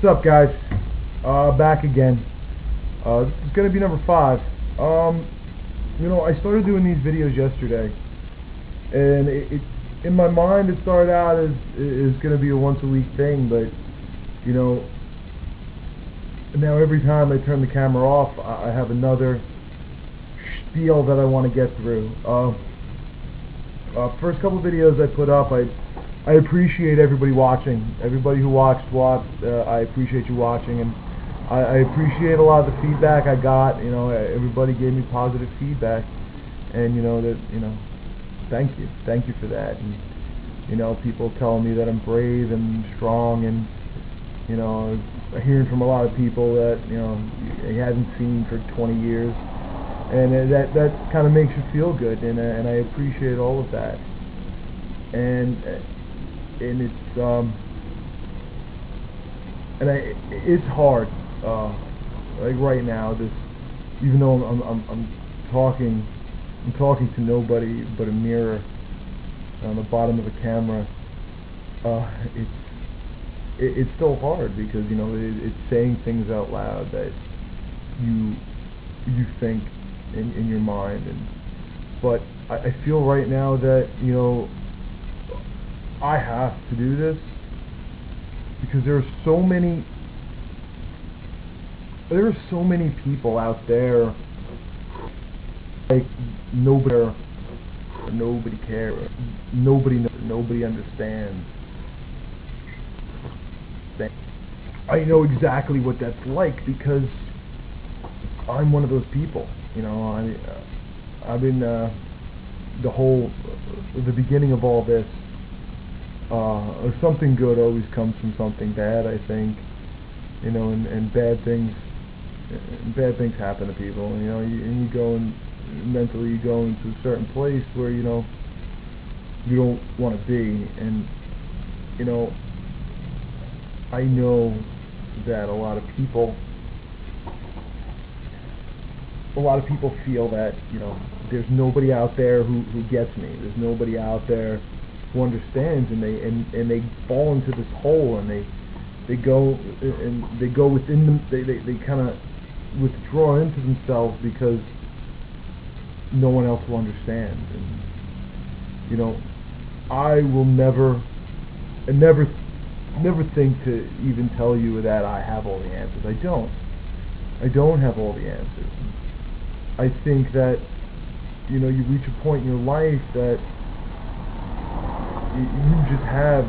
What's up, guys? Back again. This is gonna be number 5. I started doing these videos yesterday, and it in my mind it started out as gonna be a once a week thing, but now every time I turn the camera off, I have another spiel that I want to get through. First couple videos I put up, I appreciate everybody watching. Everybody who watched. I appreciate you watching, and I appreciate a lot of the feedback I got. Everybody gave me positive feedback, and thank you for that. And people telling me that I'm brave and strong, and hearing from a lot of people that I hadn't seen for 20 years, and that kind of makes you feel good, and I appreciate all of that. And it's hard, like right now. Even though I'm talking to nobody but a mirror on the bottom of a camera. It's still hard because it's saying things out loud that you think in your mind, but I feel right now that I have to do this because there are so many people out there, like nobody cares, nobody knows, nobody understands. I know exactly what that's like because I'm one of those people. I've been the beginning of all this. Something good always comes from something bad, I think. And bad things happen to people. And you go and mentally you go into a certain place where you don't want to be. And I know that a lot of people feel that there's nobody out there who gets me. There's nobody out there who understands, and they fall into this hole, and they go within them. They kind of withdraw into themselves because no one else will understand. And I will never think to even tell you that I have all the answers. I don't have all the answers. I think that you reach a point in your life that you just have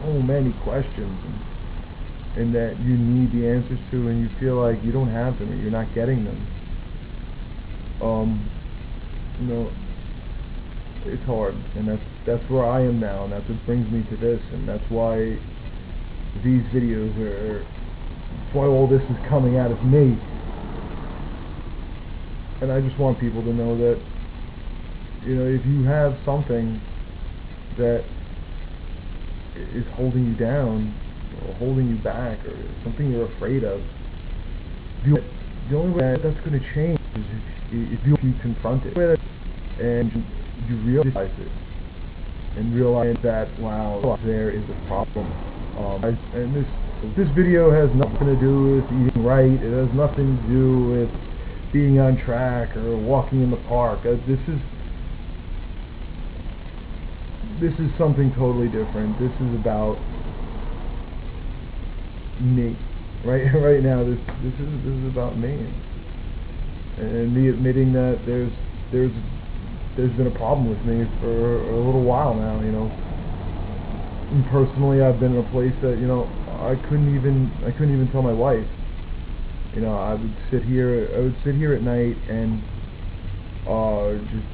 so many questions, and that you need the answers to, and you feel like you don't have them, or you're not getting them. It's hard, and that's where I am now, and that's what brings me to this, and that's why these videos that's why all this is coming out of me. And I just want people to know that if you have something that is holding you down or holding you back, or something you're afraid of, the only way that's going to change is if you confront it and you realize it, and realize that, wow, there is a problem. And this video has nothing to do with eating right. It has nothing to do with being on track or walking in the park. This is something totally different. This is about me. Right now, this is about me, and me admitting that there's been a problem with me for a little while now. And personally, I've been in a place that I couldn't even tell my wife. I would sit here at night and just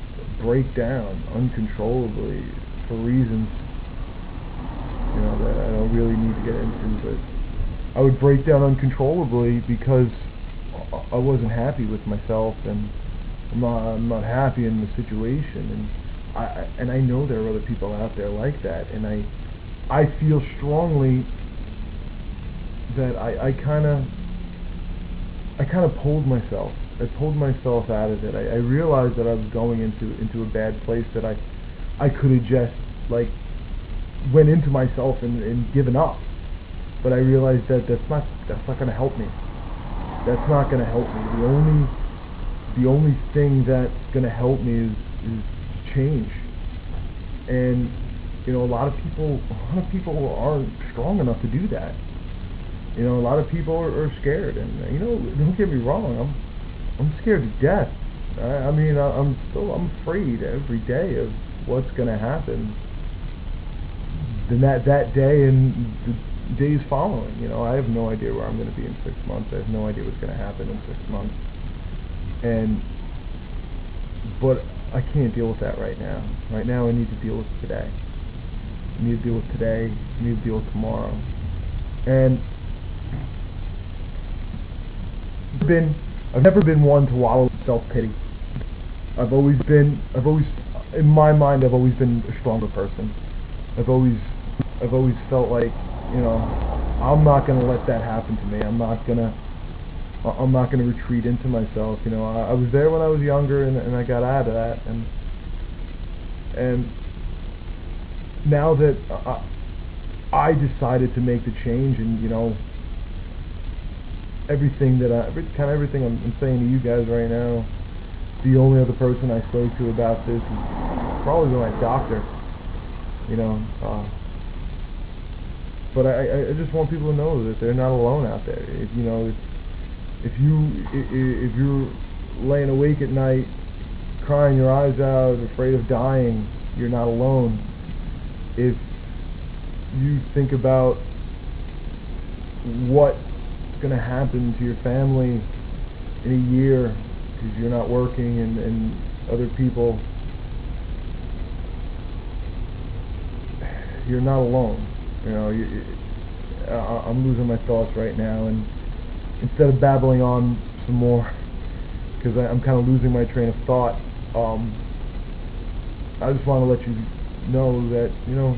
break down uncontrollably for reasons that I don't really need to get into, but I would break down uncontrollably because I wasn't happy with myself, and I'm not happy in the situation, and I know there are other people out there like that, and I feel strongly that I kind of pulled myself. I pulled myself out of it. I realized that I was going into a bad place, that I could have just went into myself and given up. but I realized that that's not going to help me. That's not going to help me. The only thing that's going to help me is change. And you know, a lot of people aren't strong enough to do that. You know, a lot of people are scared, and you know, don't get me wrong, I'm scared to death. I mean, I'm afraid every day of what's going to happen. Then that day and the days following. You know, I have no idea where I'm going to be in 6 months. I have no idea what's going to happen in 6 months. But I can't deal with that right now. Right now, I need to deal with today. I need to deal with today. I need to deal with tomorrow. And I've never been one to wallow in self-pity. I've always, in my mind, I've always been a stronger person. I've always felt like, you know, I'm not gonna let that happen to me. I'm not gonna retreat into myself. You know, I was there when I was younger, and I got out of that, and now that I decided to make the change, and you know, everything I'm saying to you guys right now, the only other person I spoke to about this is probably my doctor. You know, but I just want people to know that they're not alone out there. You know, if you're laying awake at night, crying your eyes out, afraid of dying, you're not alone. If you think about what's going to happen to your family in a year because you're not working, and other people, you're not alone. You know, I'm losing my thoughts right now, and instead of babbling on some more, because I'm kind of losing my train of thought, I just want to let you know that, you know,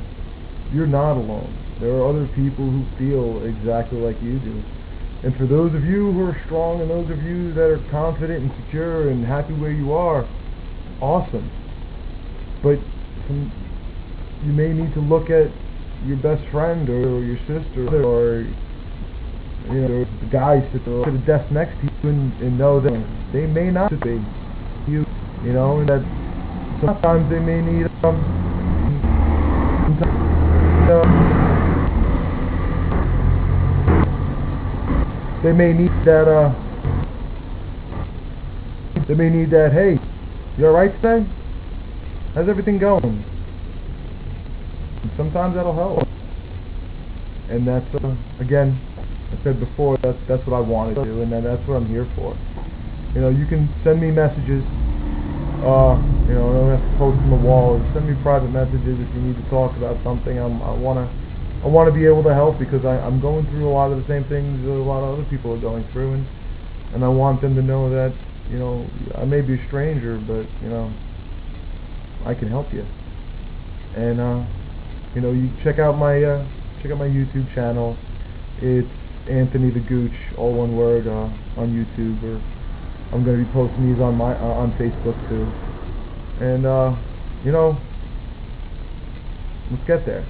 you're not alone. There are other people who feel exactly like you do. And for those of you who are strong, and those of you that are confident and secure and happy where you are, awesome. But you may need to look at your best friend or your sister, or you know, the guy sitting to the desk next to you, and know that they may not be you. You know, and that sometimes they may need they may need that, hey, you alright today? How's everything going? And sometimes that'll help. And that's, again, I said before, that's what I wanted to do, and that's what I'm here for. You know, you can send me messages, you know, don't have to post on the wall. Send me private messages if you need to talk about something. I want to be able to help, because I'm going through a lot of the same things a lot of other people are going through, and I want them to know that, you know, I may be a stranger, but you know, I can help you. And you know, you check out my YouTube channel. It's Anthony the Gooch, all one word, on YouTube, or I'm going to be posting these on Facebook too. And you know, let's get there.